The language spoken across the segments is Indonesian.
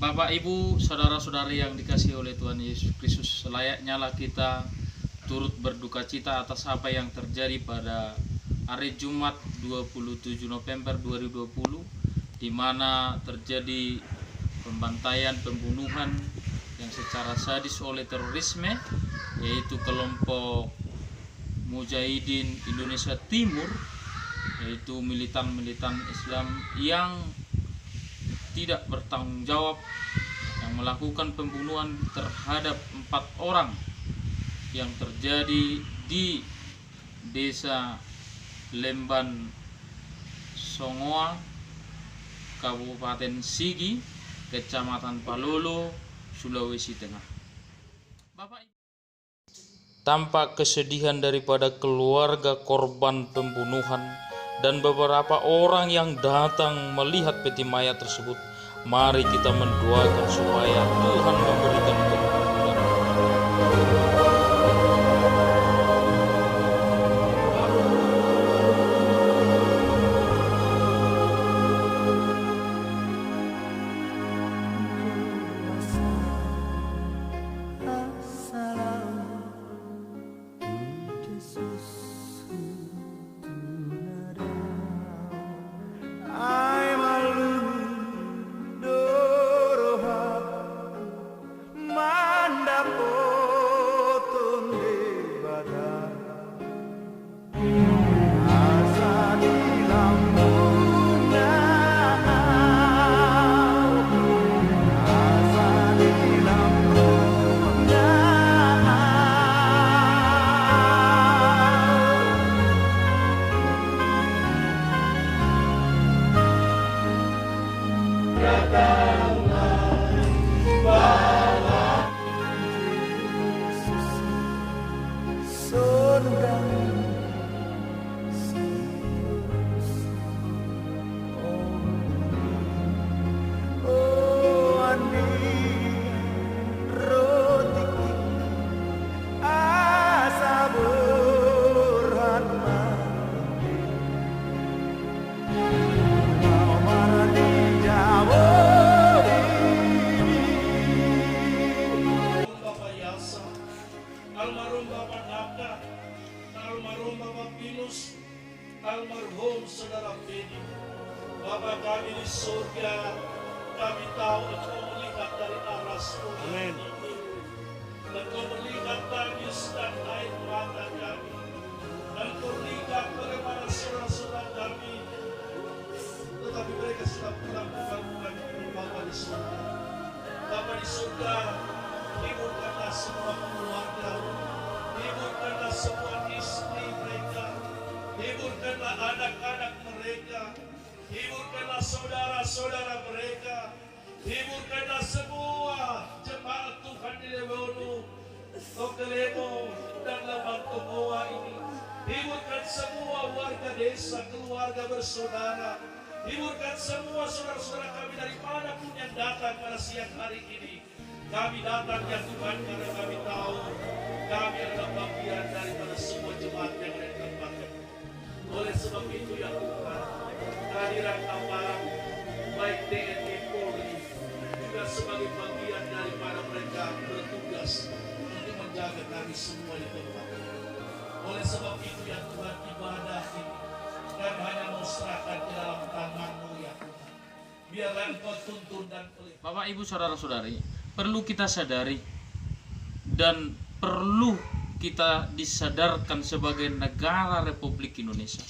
Bapak, Ibu, saudara-saudari yang dikasihi oleh Tuhan Yesus Kristus, selayaknya lah kita turut berduka cita atas apa yang terjadi pada hari Jumat 27 November 2020, di mana terjadi pembantaian, pembunuhan yang secara sadis oleh terorisme, yaitu kelompok Mujahidin Indonesia Timur, yaitu militan-militan Islam yang tidak bertanggung jawab, yang melakukan pembunuhan terhadap 4 orang yang terjadi di Desa Lemban Songoa, Kabupaten Sigi, Kecamatan Palolo, Sulawesi Tengah. Bapak, tampak kesedihan daripada keluarga korban pembunuhan dan beberapa orang yang datang melihat peti mayat tersebut. Mari kita mendoakan supaya Tuhan memberikan kemudahan. Almarhum Bapak Naka, almarhum Bapak Pinus, almarhum Saudara Fedi. Bapak kami di surga, kami tahu Engkau melihat dari arah surga ini. Engkau melihat tangis dan air mata kami. Engkau lihat bagaimana saudara-saudara kami, tetapi mereka sudah pulang bukan Bapak di surga. Bapak di surga, hiburkanlah semua keluarga, hiburkanlah semua istri mereka, hiburkanlah anak-anak mereka, hiburkanlah saudara-saudara mereka, hiburkanlah semua jemaat Tuhan di Lewonu, Tokelemo, dan Lembang Tomoa ini. Hiburkan semua warga desa, keluarga bersaudara, hiburkan semua saudara-saudara kami dari manapun yang datang pada siang hari ini. Kami datang ya Tuhan karena kami tahu kami adalah bagian daripada semua jemaat yang ada di tempat ini. Oleh sebab itu ya Tuhan, kehadiran aparat baik TNI Polri juga sebagai bagian daripada mereka bertugas untuk menjaga kami semua di tempat ini. Oleh sebab itu ya Tuhan, ibadah ini kami hanya mau serahkan ke dalam tangan-Mu ya Tuhan. Biarlah Engkau tuntun dan pelihara. Bapak, Ibu, saudara-saudari, perlu kita sadari dan perlu kita disadarkan sebagai negara Republik Indonesia.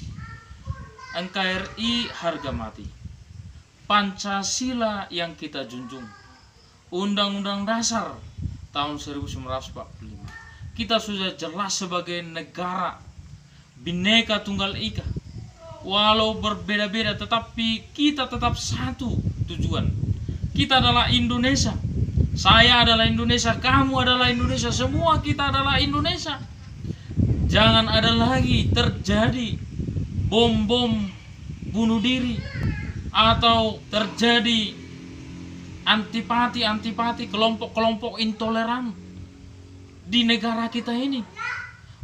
NKRI harga mati, Pancasila yang kita junjung, Undang-Undang Dasar tahun 1945. Kita sudah jelas sebagai negara Bhinneka Tunggal Ika. Walau berbeda-beda tetapi kita tetap satu tujuan. Kita adalah Indonesia. Saya adalah Indonesia, kamu adalah Indonesia, semua kita adalah Indonesia. Jangan ada lagi terjadi bom-bom bunuh diri atau terjadi antipati, kelompok-kelompok intoleran di negara kita ini.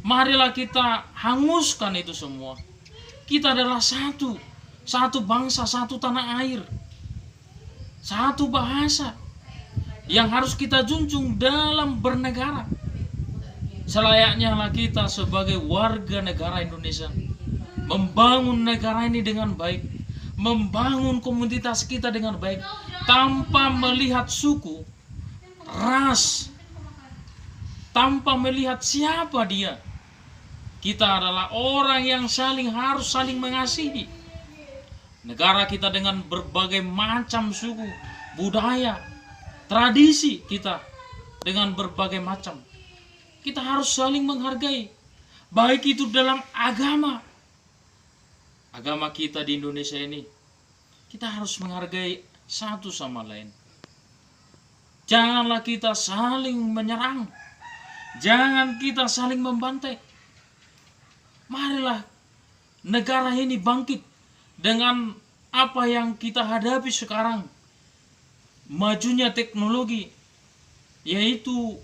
Marilah kita hanguskan itu semua. Kita adalah satu bangsa, satu tanah air, satu bahasa. yang harus kita junjung dalam bernegara. Selayaknya lah kita sebagai warga negara Indonesia membangun negara ini dengan baik, membangun komunitas kita dengan baik, tanpa melihat suku, ras, tanpa melihat siapa dia. Kita adalah orang yang harus saling mengasihi. Negara kita dengan berbagai macam suku, budaya, tradisi kita dengan berbagai macam. Kita harus saling menghargai. Baik itu dalam agama. Agama kita di Indonesia ini, kita harus menghargai satu sama lain. Janganlah kita saling menyerang. Jangan kita saling membantai. Marilah negara ini bangkit dengan apa yang kita hadapi sekarang. Majunya teknologi, yaitu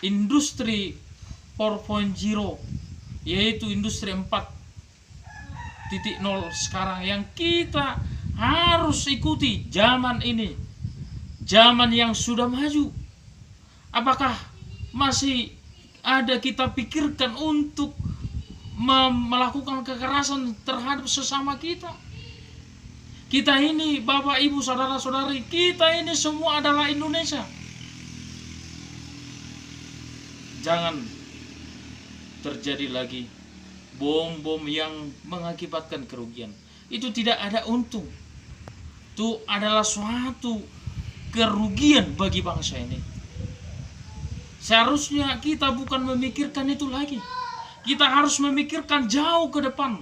industri 4.0, yaitu industri 4.0 sekarang yang kita harus ikuti zaman ini. Zaman yang sudah maju. Apakah masih ada kita pikirkan untuk melakukan kekerasan terhadap sesama kita? Kita ini, Bapak, Ibu, Saudara-saudari, kita ini semua adalah Indonesia. Jangan terjadi lagi bom-bom yang mengakibatkan kerugian. Itu tidak ada untung. Itu adalah suatu kerugian bagi bangsa ini. Seharusnya kita bukan memikirkan itu lagi. Kita harus memikirkan jauh ke depan.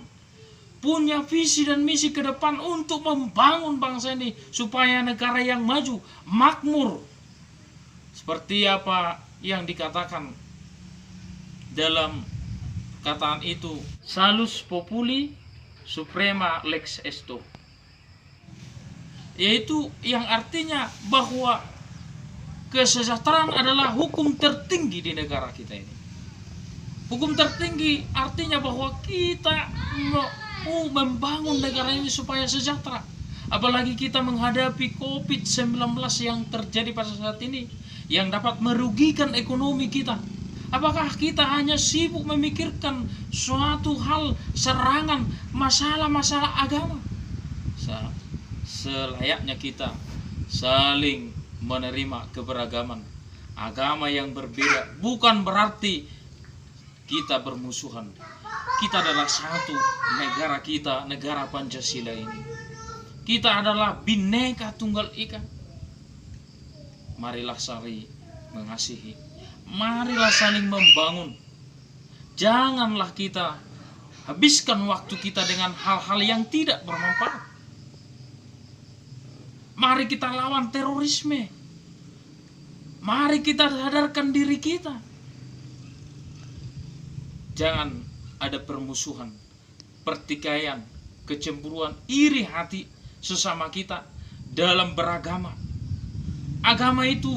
Punya visi dan misi ke depan untuk membangun bangsa ini supaya negara yang maju, makmur. Seperti apa yang dikatakan dalam kataan itu, salus populi suprema lex esto. Yaitu yang artinya bahwa kesejahteraan adalah hukum tertinggi di negara kita ini. Hukum tertinggi artinya bahwa kita mau membangun negara ini supaya sejahtera. Apalagi kita menghadapi COVID-19 yang terjadi pada saat ini, yang dapat merugikan ekonomi kita. Apakah kita hanya sibuk memikirkan suatu hal serangan masalah-masalah agama? Selayaknya kita saling menerima keberagaman agama yang berbeda. Bukan berarti kita bermusuhan. Kita adalah satu, negara kita, negara Pancasila ini. Kita adalah Bhinneka Tunggal Ika. Marilah saling mengasihi. Marilah saling membangun. Janganlah kita habiskan waktu kita dengan hal-hal yang tidak bermanfaat. Mari kita lawan terorisme. Mari kita sadarkan diri kita. Jangan ada permusuhan, pertikaian, kecemburuan, iri hati sesama kita dalam beragama. Agama itu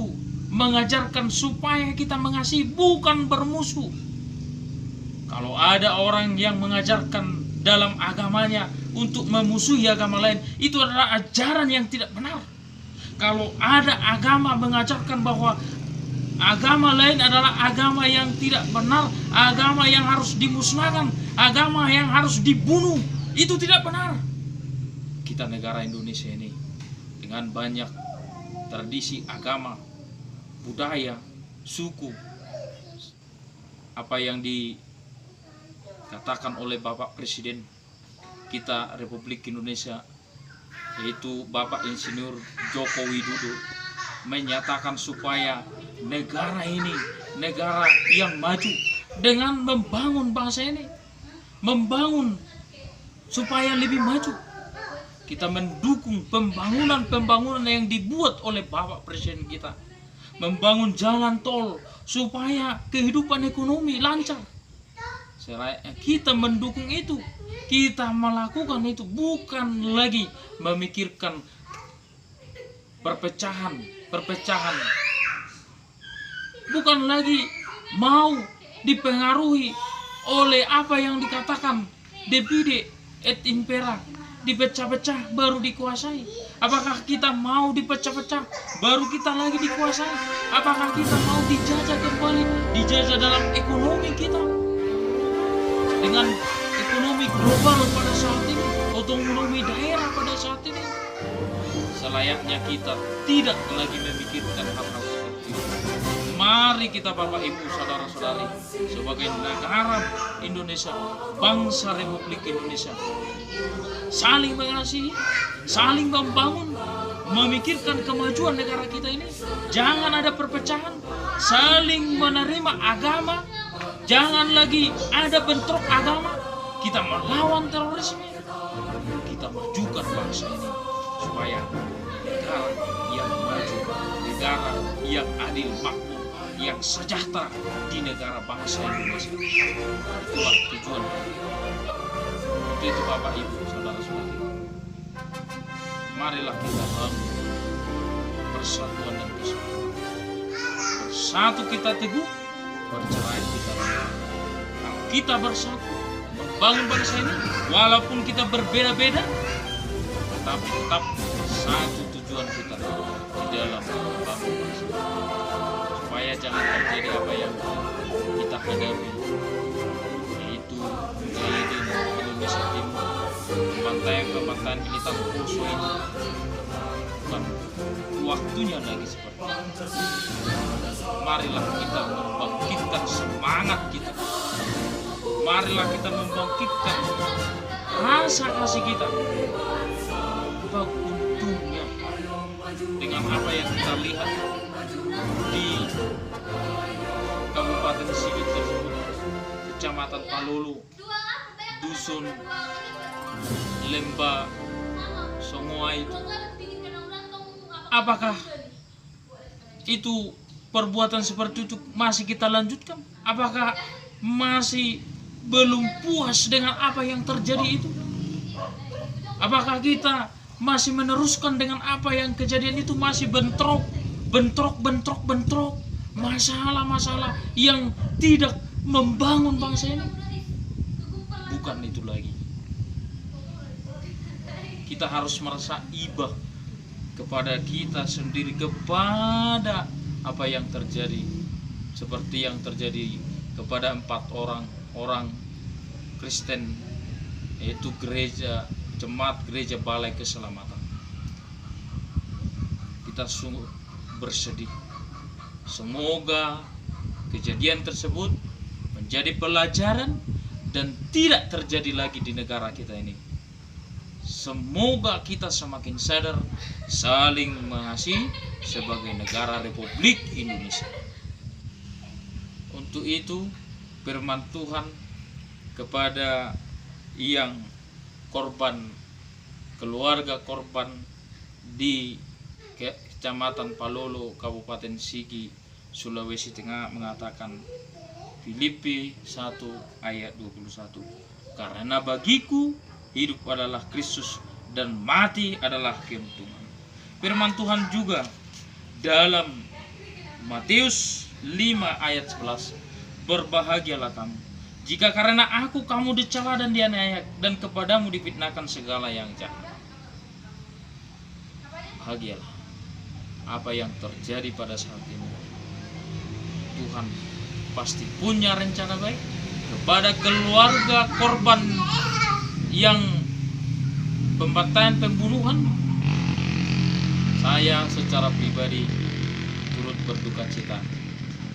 mengajarkan supaya kita mengasihi, bukan bermusuh. Kalau ada orang yang mengajarkan dalam agamanya untuk memusuhi agama lain, itu adalah ajaran yang tidak benar. Kalau ada agama mengajarkan bahwa agama lain adalah agama yang tidak benar, agama yang harus dimusnahkan, agama yang harus dibunuh, itu tidak benar. Kita negara Indonesia ini dengan banyak tradisi agama, budaya, suku, apa yang dikatakan oleh Bapak Presiden kita Republik Indonesia, yaitu Bapak Insinyur Joko Widodo, menyatakan supaya negara ini negara yang maju dengan membangun bangsa ini, membangun supaya lebih maju. Kita mendukung pembangunan yang dibuat oleh Bapak Presiden kita, membangun jalan tol supaya kehidupan ekonomi lancar. Kita mendukung itu, kita melakukan itu, bukan lagi memikirkan perpecahan, bukan lagi mau dipengaruhi oleh apa yang dikatakan divide et impera, dipecah-pecah baru dikuasai? Apakah kita mau dipecah-pecah baru kita lagi dikuasai? Apakah kita mau dijajah kembali, dijajah dalam ekonomi kita dengan ekonomi global pada saat ini, otonomi daerah pada saat ini? Selayaknya kita tidak lagi memikirkan hal-hal seperti itu. Mari kita Bapak Ibu Saudara-saudari sebagai negara Indonesia, bangsa Republik Indonesia, saling mengasihi, saling membangun, memikirkan kemajuan negara kita ini. Jangan ada perpecahan, saling menerima agama, jangan lagi ada bentrok agama. Kita melawan terorisme, kita majukan bangsa ini supaya negara yang maju, negara yang adil, makmur, yang sejahtera di negara bangsa Indonesia. Itulah tujuan kami. Itu Bapak Ibu Saudara-saudari, marilah kita bangun persatuan dan kesatuan. Bersatu kita teguh, bercerai kita teguh. Kalau kita bersatu membangun bangsa ini, walaupun kita berbeda-beda, tetapi tetap satu tujuan kita di dalam membangun bangsa, supaya jangan terjadi apa yang kita hadapi, yaitu mujahidin Indonesia Timur, pembantaian militer Poso ini. Bukan waktunya lagi seperti itu. Marilah kita membangkitkan semangat kita. Marilah kita membangkitkan rasa kasih kita. Untungnya dengan apa yang kita lihat di Kabupaten Sigi tersebut, Kecamatan Palolo, Dusun Lemba Songoa itu, apakah itu perbuatan seperti itu masih kita lanjutkan? Apakah masih belum puas dengan apa yang terjadi itu? Apakah kita masih meneruskan dengan apa yang kejadian itu, masih bentrok, masalah-masalah yang tidak membangun bangsa ini? Bukan itu lagi. Kita harus merasa iba kepada kita sendiri, kepada apa yang terjadi, seperti yang terjadi kepada 4 orang Kristen, yaitu jemaat gereja Balai Keselamatan. Kita sungguh bersedih. Semoga kejadian tersebut menjadi pelajaran dan tidak terjadi lagi di negara kita ini. Semoga kita semakin sadar saling mengasihi sebagai negara Republik Indonesia. Untuk itu, firman Tuhan kepada yang korban, keluarga korban di Kecamatan Palolo, Kabupaten Sigi, Sulawesi Tengah mengatakan, Filipi 1 ayat 21, karena bagiku hidup adalah Kristus dan mati adalah keuntungan. Firman Tuhan juga dalam Matius 5 ayat 11, berbahagialah kamu jika karena aku kamu dicela dan dianiaya dan kepadamu difitnahkan segala yang jahat. Bahagialah. Apa yang terjadi pada saat ini, Tuhan pasti punya rencana baik kepada keluarga korban yang pembantaian, pembunuhan. Saya secara pribadi turut berduka cita.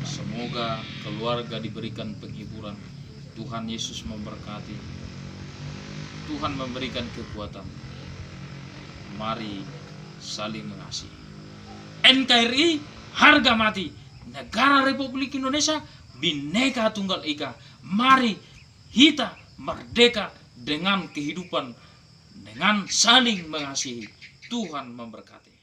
Semoga keluarga diberikan penghiburan. Tuhan Yesus memberkati. Tuhan memberikan kekuatan. Mari saling mengasihi. NKRI harga mati. Negara Republik Indonesia Bhinneka Tunggal Ika. Mari kita merdeka dengan kehidupan, dengan saling mengasihi. Tuhan memberkati.